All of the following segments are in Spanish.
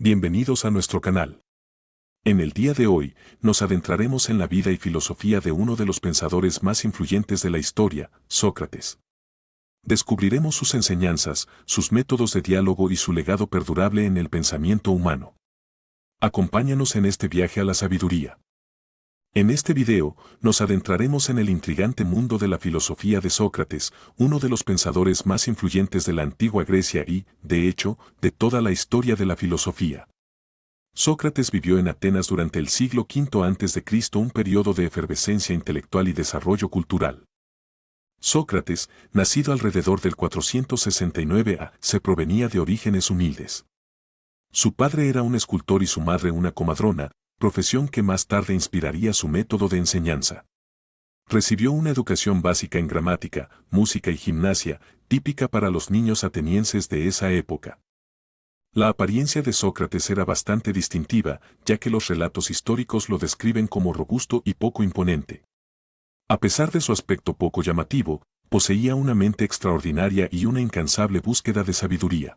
Bienvenidos a nuestro canal. En el día de hoy, nos adentraremos en la vida y filosofía de uno de los pensadores más influyentes de la historia, Sócrates. Descubriremos sus enseñanzas, sus métodos de diálogo y su legado perdurable en el pensamiento humano. Acompáñanos en este viaje a la sabiduría. En este video, nos adentraremos en el intrigante mundo de la filosofía de Sócrates, uno de los pensadores más influyentes de la antigua Grecia y, de hecho, de toda la historia de la filosofía. Sócrates vivió en Atenas durante el siglo V a.C., un periodo de efervescencia intelectual y desarrollo cultural. Sócrates, nacido alrededor del 469 a.C., provenía de orígenes humildes. Su padre era un escultor y su madre una comadrona, profesión que más tarde inspiraría su método de enseñanza. Recibió una educación básica en gramática, música y gimnasia, típica para los niños atenienses de esa época. La apariencia de Sócrates era bastante distintiva, ya que los relatos históricos lo describen como robusto y poco imponente. A pesar de su aspecto poco llamativo, poseía una mente extraordinaria y una incansable búsqueda de sabiduría.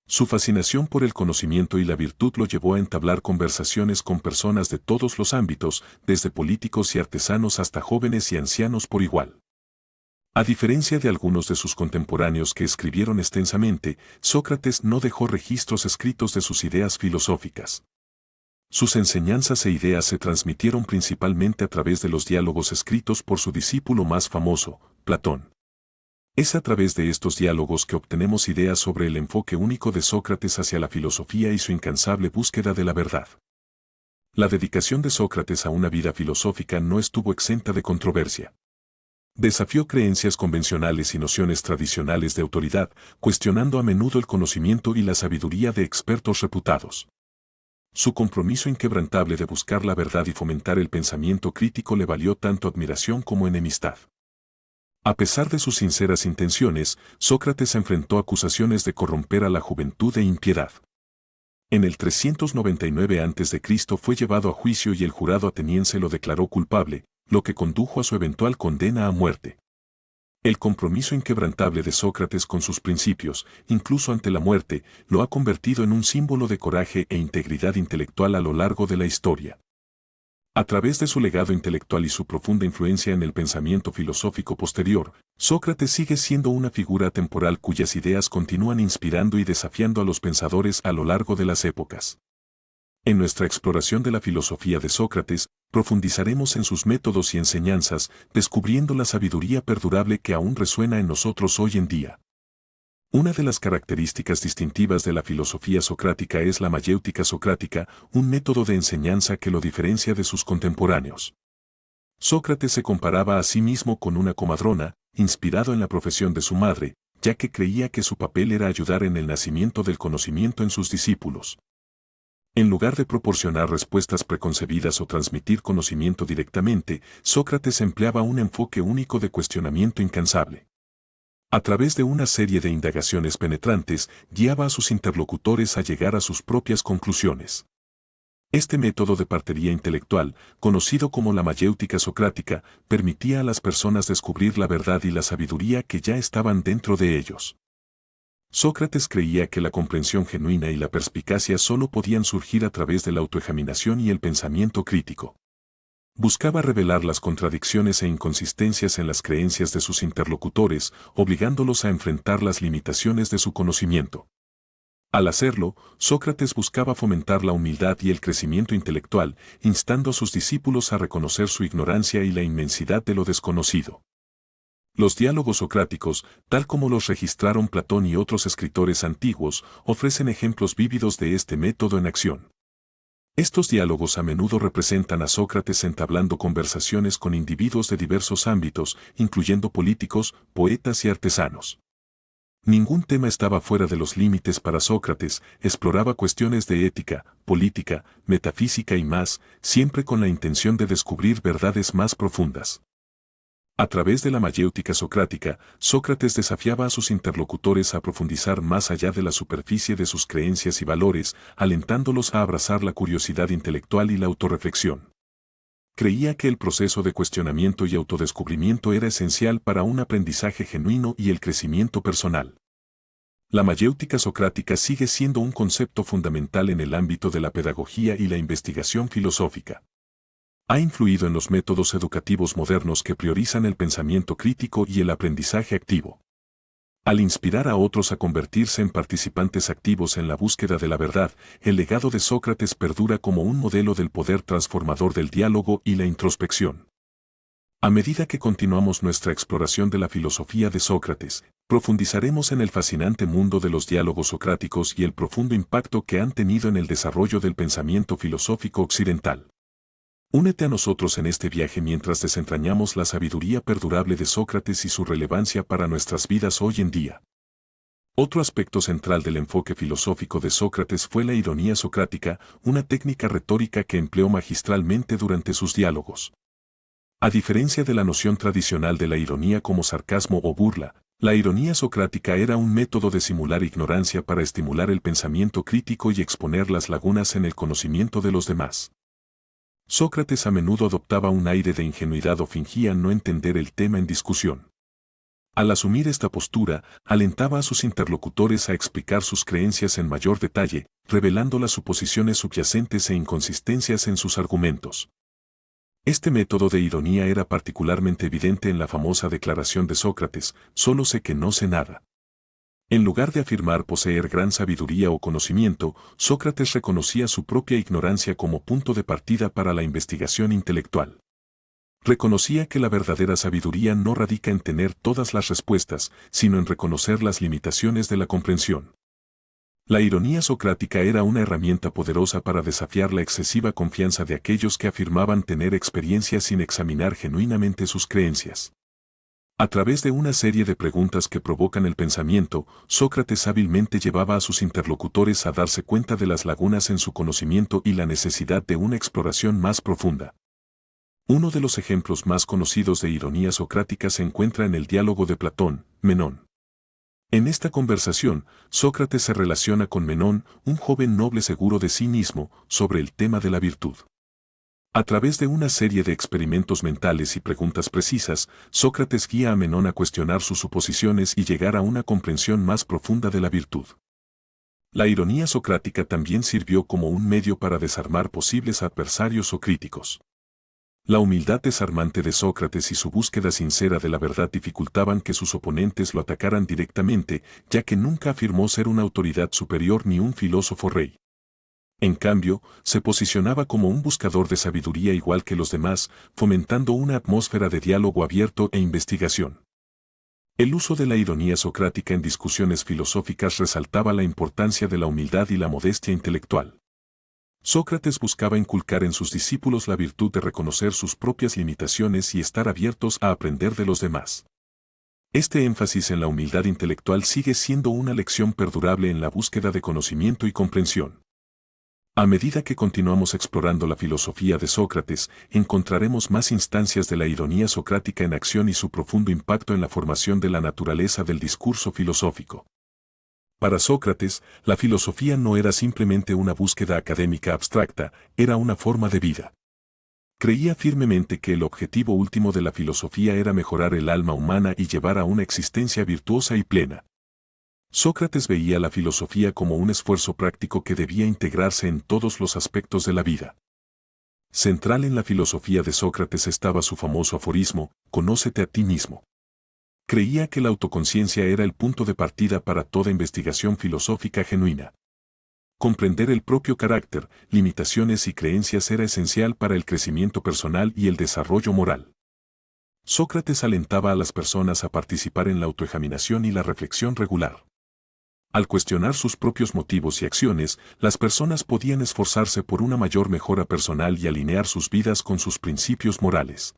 Su fascinación por el conocimiento y la virtud lo llevó a entablar conversaciones con personas de todos los ámbitos, desde políticos y artesanos hasta jóvenes y ancianos por igual. A diferencia de algunos de sus contemporáneos que escribieron extensamente, Sócrates no dejó registros escritos de sus ideas filosóficas. Sus enseñanzas e ideas se transmitieron principalmente a través de los diálogos escritos por su discípulo más famoso, Platón. Es a través de estos diálogos que obtenemos ideas sobre el enfoque único de Sócrates hacia la filosofía y su incansable búsqueda de la verdad. La dedicación de Sócrates a una vida filosófica no estuvo exenta de controversia. Desafió creencias convencionales y nociones tradicionales de autoridad, cuestionando a menudo el conocimiento y la sabiduría de expertos reputados. Su compromiso inquebrantable de buscar la verdad y fomentar el pensamiento crítico le valió tanto admiración como enemistad. A pesar de sus sinceras intenciones, Sócrates enfrentó acusaciones de corromper a la juventud e impiedad. En el 399 a.C. fue llevado a juicio y el jurado ateniense lo declaró culpable, lo que condujo a su eventual condena a muerte. El compromiso inquebrantable de Sócrates con sus principios, incluso ante la muerte, lo ha convertido en un símbolo de coraje e integridad intelectual a lo largo de la historia. A través de su legado intelectual y su profunda influencia en el pensamiento filosófico posterior, Sócrates sigue siendo una figura atemporal cuyas ideas continúan inspirando y desafiando a los pensadores a lo largo de las épocas. En nuestra exploración de la filosofía de Sócrates, profundizaremos en sus métodos y enseñanzas, descubriendo la sabiduría perdurable que aún resuena en nosotros hoy en día. Una de las características distintivas de la filosofía socrática es la mayéutica socrática, un método de enseñanza que lo diferencia de sus contemporáneos. Sócrates se comparaba a sí mismo con una comadrona, inspirado en la profesión de su madre, ya que creía que su papel era ayudar en el nacimiento del conocimiento en sus discípulos. En lugar de proporcionar respuestas preconcebidas o transmitir conocimiento directamente, Sócrates empleaba un enfoque único de cuestionamiento incansable. A través de una serie de indagaciones penetrantes, guiaba a sus interlocutores a llegar a sus propias conclusiones. Este método de partería intelectual, conocido como la mayéutica socrática, permitía a las personas descubrir la verdad y la sabiduría que ya estaban dentro de ellos. Sócrates creía que la comprensión genuina y la perspicacia solo podían surgir a través de la autoexaminación y el pensamiento crítico. Buscaba revelar las contradicciones e inconsistencias en las creencias de sus interlocutores, obligándolos a enfrentar las limitaciones de su conocimiento. Al hacerlo, Sócrates buscaba fomentar la humildad y el crecimiento intelectual, instando a sus discípulos a reconocer su ignorancia y la inmensidad de lo desconocido. Los diálogos socráticos, tal como los registraron Platón y otros escritores antiguos, ofrecen ejemplos vívidos de este método en acción. Estos diálogos a menudo representan a Sócrates entablando conversaciones con individuos de diversos ámbitos, incluyendo políticos, poetas y artesanos. Ningún tema estaba fuera de los límites para Sócrates, exploraba cuestiones de ética, política, metafísica y más, siempre con la intención de descubrir verdades más profundas. A través de la mayéutica socrática, Sócrates desafiaba a sus interlocutores a profundizar más allá de la superficie de sus creencias y valores, alentándolos a abrazar la curiosidad intelectual y la autorreflexión. Creía que el proceso de cuestionamiento y autodescubrimiento era esencial para un aprendizaje genuino y el crecimiento personal. La mayéutica socrática sigue siendo un concepto fundamental en el ámbito de la pedagogía y la investigación filosófica. Ha influido en los métodos educativos modernos que priorizan el pensamiento crítico y el aprendizaje activo. Al inspirar a otros a convertirse en participantes activos en la búsqueda de la verdad, el legado de Sócrates perdura como un modelo del poder transformador del diálogo y la introspección. A medida que continuamos nuestra exploración de la filosofía de Sócrates, profundizaremos en el fascinante mundo de los diálogos socráticos y el profundo impacto que han tenido en el desarrollo del pensamiento filosófico occidental. Únete a nosotros en este viaje mientras desentrañamos la sabiduría perdurable de Sócrates y su relevancia para nuestras vidas hoy en día. Otro aspecto central del enfoque filosófico de Sócrates fue la ironía socrática, una técnica retórica que empleó magistralmente durante sus diálogos. A diferencia de la noción tradicional de la ironía como sarcasmo o burla, la ironía socrática era un método de simular ignorancia para estimular el pensamiento crítico y exponer las lagunas en el conocimiento de los demás. Sócrates a menudo adoptaba un aire de ingenuidad o fingía no entender el tema en discusión. Al asumir esta postura, alentaba a sus interlocutores a explicar sus creencias en mayor detalle, revelando las suposiciones subyacentes e inconsistencias en sus argumentos. Este método de ironía era particularmente evidente en la famosa declaración de Sócrates, «Solo sé que no sé nada». En lugar de afirmar poseer gran sabiduría o conocimiento, Sócrates reconocía su propia ignorancia como punto de partida para la investigación intelectual. Reconocía que la verdadera sabiduría no radica en tener todas las respuestas, sino en reconocer las limitaciones de la comprensión. La ironía socrática era una herramienta poderosa para desafiar la excesiva confianza de aquellos que afirmaban tener experiencia sin examinar genuinamente sus creencias. A través de una serie de preguntas que provocan el pensamiento, Sócrates hábilmente llevaba a sus interlocutores a darse cuenta de las lagunas en su conocimiento y la necesidad de una exploración más profunda. Uno de los ejemplos más conocidos de ironía socrática se encuentra en el diálogo de Platón, Menón. En esta conversación, Sócrates se relaciona con Menón, un joven noble seguro de sí mismo, sobre el tema de la virtud. A través de una serie de experimentos mentales y preguntas precisas, Sócrates guía a Menón a cuestionar sus suposiciones y llegar a una comprensión más profunda de la virtud. La ironía socrática también sirvió como un medio para desarmar posibles adversarios o críticos. La humildad desarmante de Sócrates y su búsqueda sincera de la verdad dificultaban que sus oponentes lo atacaran directamente, ya que nunca afirmó ser una autoridad superior ni un filósofo rey. En cambio, se posicionaba como un buscador de sabiduría igual que los demás, fomentando una atmósfera de diálogo abierto e investigación. El uso de la ironía socrática en discusiones filosóficas resaltaba la importancia de la humildad y la modestia intelectual. Sócrates buscaba inculcar en sus discípulos la virtud de reconocer sus propias limitaciones y estar abiertos a aprender de los demás. Este énfasis en la humildad intelectual sigue siendo una lección perdurable en la búsqueda de conocimiento y comprensión. A medida que continuamos explorando la filosofía de Sócrates, encontraremos más instancias de la ironía socrática en acción y su profundo impacto en la formación de la naturaleza del discurso filosófico. Para Sócrates, la filosofía no era simplemente una búsqueda académica abstracta, era una forma de vida. Creía firmemente que el objetivo último de la filosofía era mejorar el alma humana y llevar a una existencia virtuosa y plena. Sócrates veía la filosofía como un esfuerzo práctico que debía integrarse en todos los aspectos de la vida. Central en la filosofía de Sócrates estaba su famoso aforismo, «Conócete a ti mismo». Creía que la autoconciencia era el punto de partida para toda investigación filosófica genuina. Comprender el propio carácter, limitaciones y creencias era esencial para el crecimiento personal y el desarrollo moral. Sócrates alentaba a las personas a participar en la autoexaminación y la reflexión regular. Al cuestionar sus propios motivos y acciones, las personas podían esforzarse por una mayor mejora personal y alinear sus vidas con sus principios morales.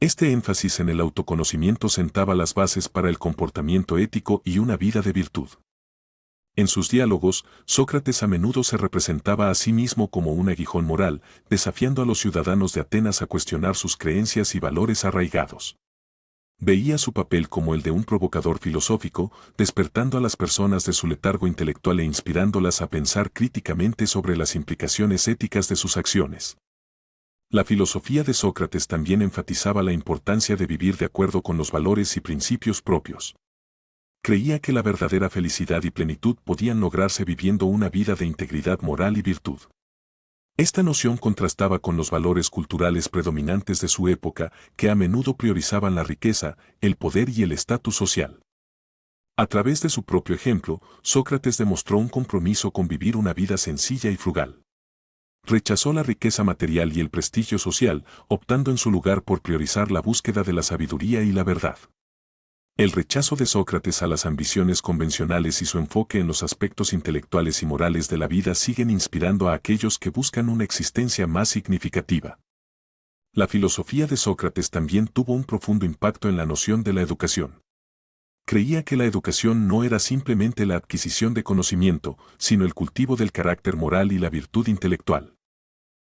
Este énfasis en el autoconocimiento sentaba las bases para el comportamiento ético y una vida de virtud. En sus diálogos, Sócrates a menudo se representaba a sí mismo como un aguijón moral, desafiando a los ciudadanos de Atenas a cuestionar sus creencias y valores arraigados. Veía su papel como el de un provocador filosófico, despertando a las personas de su letargo intelectual e inspirándolas a pensar críticamente sobre las implicaciones éticas de sus acciones. La filosofía de Sócrates también enfatizaba la importancia de vivir de acuerdo con los valores y principios propios. Creía que la verdadera felicidad y plenitud podían lograrse viviendo una vida de integridad moral y virtud. Esta noción contrastaba con los valores culturales predominantes de su época, que a menudo priorizaban la riqueza, el poder y el estatus social. A través de su propio ejemplo, Sócrates demostró un compromiso con vivir una vida sencilla y frugal. Rechazó la riqueza material y el prestigio social, optando en su lugar por priorizar la búsqueda de la sabiduría y la verdad. El rechazo de Sócrates a las ambiciones convencionales y su enfoque en los aspectos intelectuales y morales de la vida siguen inspirando a aquellos que buscan una existencia más significativa. La filosofía de Sócrates también tuvo un profundo impacto en la noción de la educación. Creía que la educación no era simplemente la adquisición de conocimiento, sino el cultivo del carácter moral y la virtud intelectual.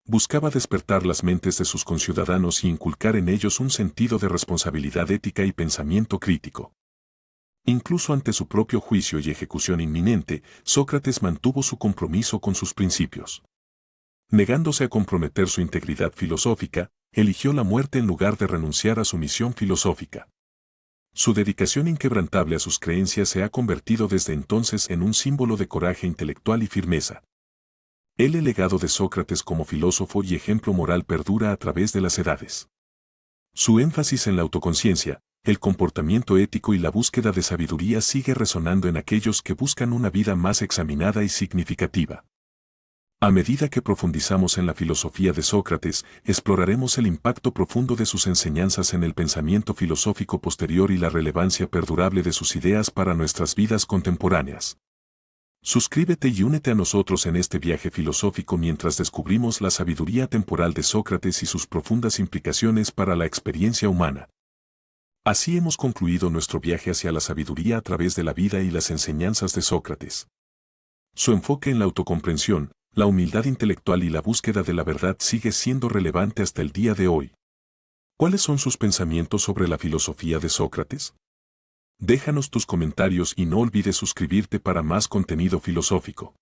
Buscaba despertar las mentes de sus conciudadanos y inculcar en ellos un sentido de responsabilidad ética y pensamiento crítico. Incluso ante su propio juicio y ejecución inminente, Sócrates mantuvo su compromiso con sus principios. Negándose a comprometer su integridad filosófica, eligió la muerte en lugar de renunciar a su misión filosófica. Su dedicación inquebrantable a sus creencias se ha convertido desde entonces en un símbolo de coraje intelectual y firmeza. El legado de Sócrates como filósofo y ejemplo moral perdura a través de las edades. Su énfasis en la autoconciencia, el comportamiento ético y la búsqueda de sabiduría sigue resonando en aquellos que buscan una vida más examinada y significativa. A medida que profundizamos en la filosofía de Sócrates, exploraremos el impacto profundo de sus enseñanzas en el pensamiento filosófico posterior y la relevancia perdurable de sus ideas para nuestras vidas contemporáneas. Suscríbete y únete a nosotros en este viaje filosófico mientras descubrimos la sabiduría temporal de Sócrates y sus profundas implicaciones para la experiencia humana. Así hemos concluido nuestro viaje hacia la sabiduría a través de la vida y las enseñanzas de Sócrates. Su enfoque en la autocomprensión, la humildad intelectual y la búsqueda de la verdad sigue siendo relevante hasta el día de hoy. ¿Cuáles son sus pensamientos sobre la filosofía de Sócrates? Déjanos tus comentarios y no olvides suscribirte para más contenido filosófico.